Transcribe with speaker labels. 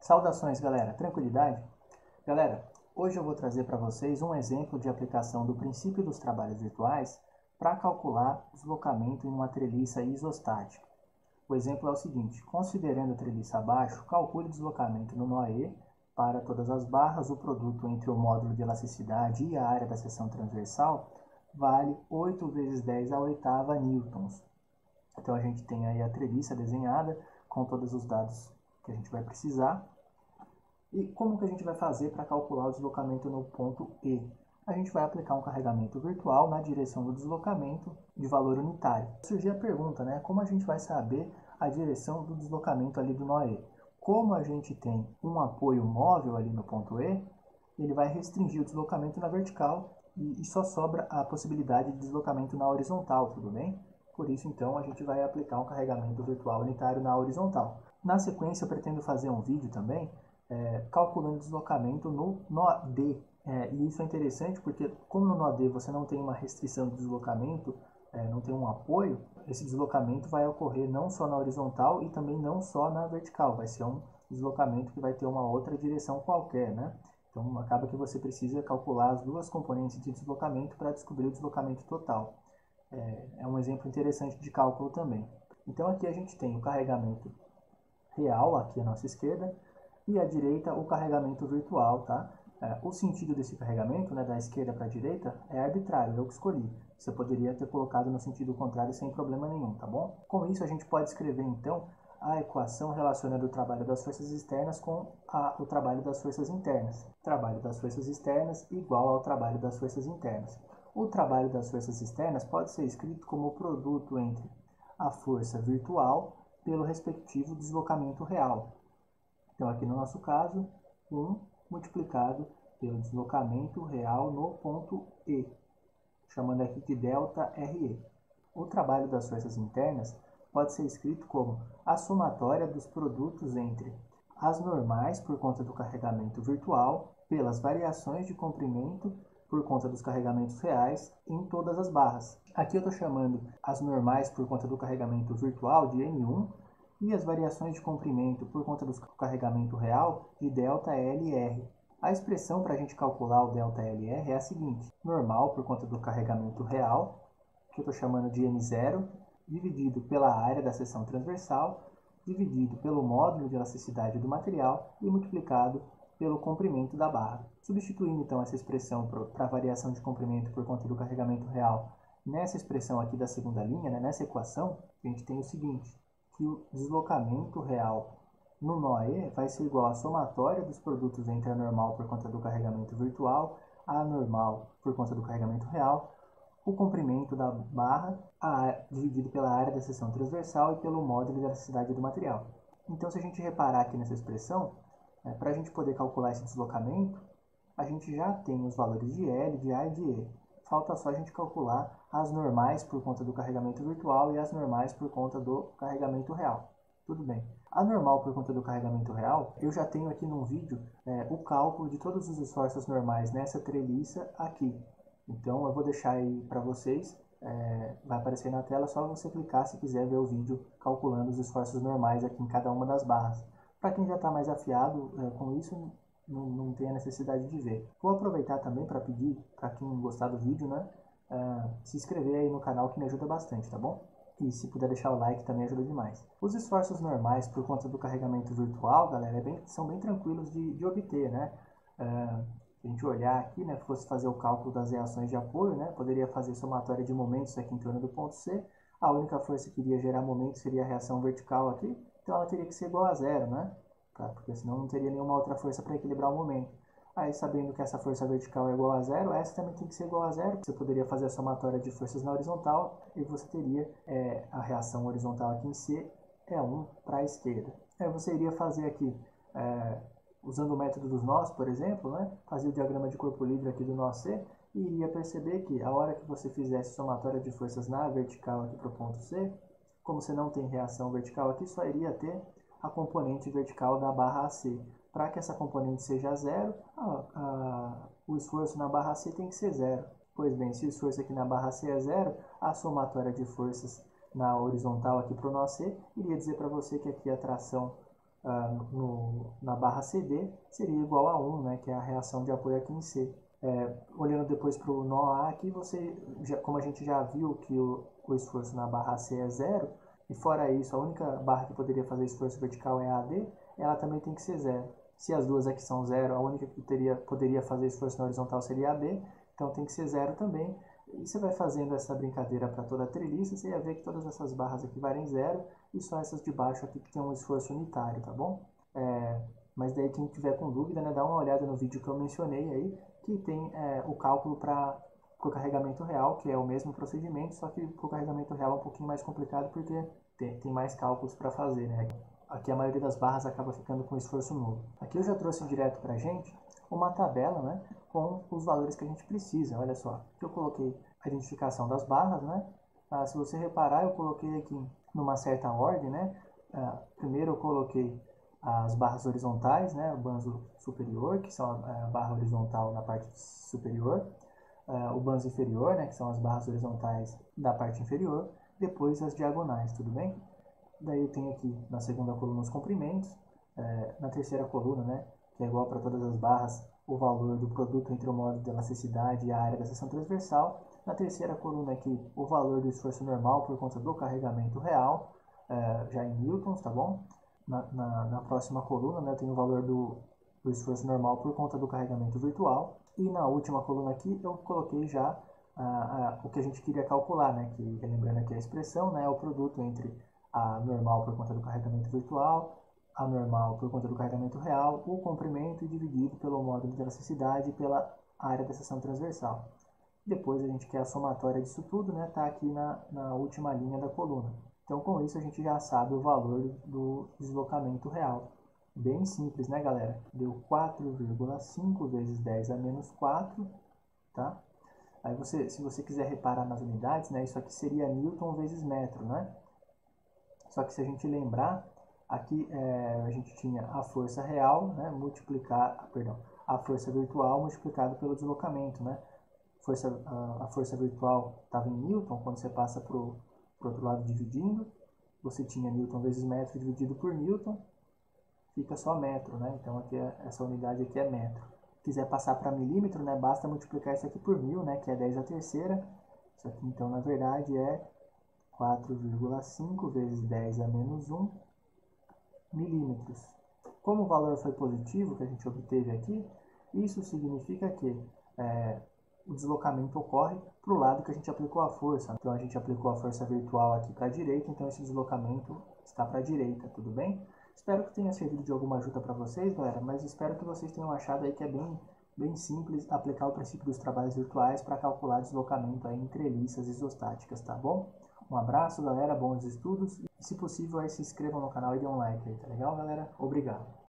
Speaker 1: Saudações, galera. Tranquilidade? Galera, hoje eu vou trazer para vocês um exemplo de aplicação do princípio dos trabalhos virtuais para calcular o deslocamento em uma treliça isostática. O exemplo é o seguinte: considerando a treliça abaixo, calcule o deslocamento no nó E para todas as barras. O produto entre o módulo de elasticidade e a área da seção transversal vale 8 vezes 10 à oitava newtons. Então a gente tem aí a treliça desenhada com todos os dados que a gente vai precisar. E como que a gente vai fazer para calcular o deslocamento no ponto E? A gente vai aplicar um carregamento virtual na direção do deslocamento de valor unitário. Surgiu a pergunta, né? Como a gente vai saber a direção do deslocamento ali do nó E? Como a gente tem um apoio móvel ali no ponto E, ele vai restringir o deslocamento na vertical e só sobra a possibilidade de deslocamento na horizontal, tudo bem? Por isso, então, a gente vai aplicar um carregamento virtual unitário na horizontal. Na sequência, eu pretendo fazer um vídeo também calculando o deslocamento no nó D. E isso é interessante porque, como no nó D você não tem uma restrição de deslocamento, não tem um apoio, esse deslocamento vai ocorrer não só na horizontal e também não só na vertical. Vai ser um deslocamento que vai ter uma outra direção qualquer, né? Então, acaba que você precisa calcular as duas componentes de deslocamento para descobrir o deslocamento total. É um exemplo interessante de cálculo também. Então, aqui a gente tem o carregamento real, aqui à nossa esquerda, e à direita o carregamento virtual, tá? O sentido desse carregamento, né, da esquerda para a direita, é arbitrário, eu que escolhi. Você poderia ter colocado no sentido contrário sem problema nenhum, tá bom? Com isso, a gente pode escrever, então, a equação relacionando o trabalho das forças externas com o trabalho das forças internas. Trabalho das forças externas igual ao trabalho das forças internas. O trabalho das forças externas pode ser escrito como o produto entre a força virtual pelo respectivo deslocamento real. Então, aqui no nosso caso, 1 multiplicado pelo deslocamento real no ponto E, chamando aqui de ΔRE. O trabalho das forças internas pode ser escrito como a somatória dos produtos entre as normais por conta do carregamento virtual pelas variações de comprimento por conta dos carregamentos reais em todas as barras. Aqui eu estou chamando as normais por conta do carregamento virtual de N1 e as variações de comprimento por conta do carregamento real de ΔLR. A expressão para a gente calcular o ΔLR é a seguinte: normal por conta do carregamento real, que eu estou chamando de N0, dividido pela área da seção transversal, dividido pelo módulo de elasticidade do material e multiplicado pelo comprimento da barra. Substituindo então essa expressão para a variação de comprimento por conta do carregamento real nessa expressão aqui da segunda linha, né, nessa equação, a gente tem o seguinte: que o deslocamento real no nó E vai ser igual à somatória dos produtos entre a normal por conta do carregamento virtual, a normal por conta do carregamento real, o comprimento da barra dividido pela área da seção transversal e pelo módulo de elasticidade do material. Então, se a gente reparar aqui nessa expressão, para a gente poder calcular esse deslocamento, a gente já tem os valores de L, de A e de E. Falta só a gente calcular as normais por conta do carregamento virtual e as normais por conta do carregamento real. Tudo bem. A normal por conta do carregamento real, eu já tenho aqui no vídeo o cálculo de todos os esforços normais nessa treliça aqui. Então eu vou deixar aí para vocês, vai aparecer na tela, só você clicar se quiser ver o vídeo calculando os esforços normais aqui em cada uma das barras. Para quem já está mais afiado com isso, não tem a necessidade de ver. Vou aproveitar também para pedir, para quem gostar do vídeo, né, se inscrever aí no canal, que me ajuda bastante, tá bom? E se puder deixar o like também ajuda demais. Os esforços normais por conta do carregamento virtual, galera, são bem tranquilos de obter, né? Se a gente olhar aqui, né, fosse fazer o cálculo das reações de apoio, né, poderia fazer somatória de momentos aqui em torno do ponto C. A única força que iria gerar momento seria a reação vertical aqui, então ela teria que ser igual a zero, né? Porque senão não teria nenhuma outra força para equilibrar o momento. Aí, sabendo que essa força vertical é igual a zero, essa também tem que ser igual a zero. Você poderia fazer a somatória de forças na horizontal e você teria a reação horizontal aqui em C é 1 para a esquerda. Aí você iria fazer aqui, usando o método dos nós, por exemplo, né, fazer o diagrama de corpo livre aqui do nó C e iria perceber que a hora que você fizesse somatória de forças na vertical aqui para o ponto C, como você não tem reação vertical aqui, só iria ter a componente vertical da barra AC. Para que essa componente seja zero, o esforço na barra C tem que ser zero. Pois bem, se o esforço aqui na barra C é zero, a somatória de forças na horizontal aqui para o nó C iria dizer para você que aqui a tração na barra CD seria igual a 1, né, que é a reação de apoio aqui em C. Olhando depois para o nó A aqui, como a gente já viu que o esforço na barra C é 0, e fora isso, a única barra que poderia fazer esforço vertical é a AD, ela também tem que ser 0. Se as duas aqui são 0, a única que poderia fazer esforço na horizontal seria a AB, então tem que ser 0 também. E você vai fazendo essa brincadeira para toda a treliça, você ia ver que todas essas barras aqui valem 0, e só essas de baixo aqui que tem um esforço unitário, tá bom? Mas daí quem tiver com dúvida, né, dá uma olhada no vídeo que eu mencionei aí, que tem o cálculo para o carregamento real, que é o mesmo procedimento, só que o carregamento real é um pouquinho mais complicado porque tem mais cálculos para fazer, né? Aqui a maioria das barras acaba ficando com esforço nulo. Aqui eu já trouxe direto para a gente uma tabela, né, com os valores que a gente precisa. Olha só, aqui eu coloquei a identificação das barras, né? Se você reparar, eu coloquei aqui numa certa ordem, né? Primeiro eu coloquei as barras horizontais, né, o banzo superior, que são a barra horizontal na parte superior, o banzo inferior, né, que são as barras horizontais da parte inferior, depois as diagonais, tudo bem? Daí eu tenho aqui na segunda coluna os comprimentos, na terceira coluna, né, que é igual para todas as barras, o valor do produto entre o modo de elasticidade e a área da seção transversal. Na terceira coluna aqui, o valor do esforço normal por conta do carregamento real, já em newtons, tá bom? Na próxima coluna, né, eu tenho o valor do esforço normal por conta do carregamento virtual. E na última coluna aqui, eu coloquei já o que a gente queria calcular, né, que, lembrando aqui a expressão, né, é o produto entre a normal por conta do carregamento virtual, a normal por conta do carregamento real, o comprimento dividido pelo módulo de elasticidade e pela área da seção transversal. Depois a gente quer a somatória disso tudo, né, tá aqui na última linha da coluna. Então, com isso, a gente já sabe o valor do deslocamento real. Bem simples, né, galera? Deu 4,5 vezes 10 a menos 4, tá? Aí, se você quiser reparar nas unidades, né, isso aqui seria newton vezes metro, né? Só que se a gente lembrar, aqui a gente tinha a força real, né, a força virtual multiplicado pelo deslocamento, né? A força virtual estava em newton, quando você passa para o outro lado dividindo, você tinha newton vezes metro dividido por newton, fica só metro, né? Então aqui essa unidade aqui é metro. Se quiser passar para milímetro, né, basta multiplicar isso aqui por 1000, né, que é 10 a terceira. Isso aqui então na verdade é 4,5 vezes 10 a menos 1 milímetros. Como o valor foi positivo que a gente obteve aqui, isso significa que o deslocamento ocorre para o lado que a gente aplicou a força. Então a gente aplicou a força virtual aqui para a direita, então esse deslocamento está para a direita, tudo bem? Espero que tenha servido de alguma ajuda para vocês, galera, mas espero que vocês tenham achado aí que é bem simples aplicar o princípio dos trabalhos virtuais para calcular deslocamento aí em treliças isostáticas, tá bom? Um abraço, galera, bons estudos, e se possível aí se inscrevam no canal e dê um like aí, tá legal, galera? Obrigado!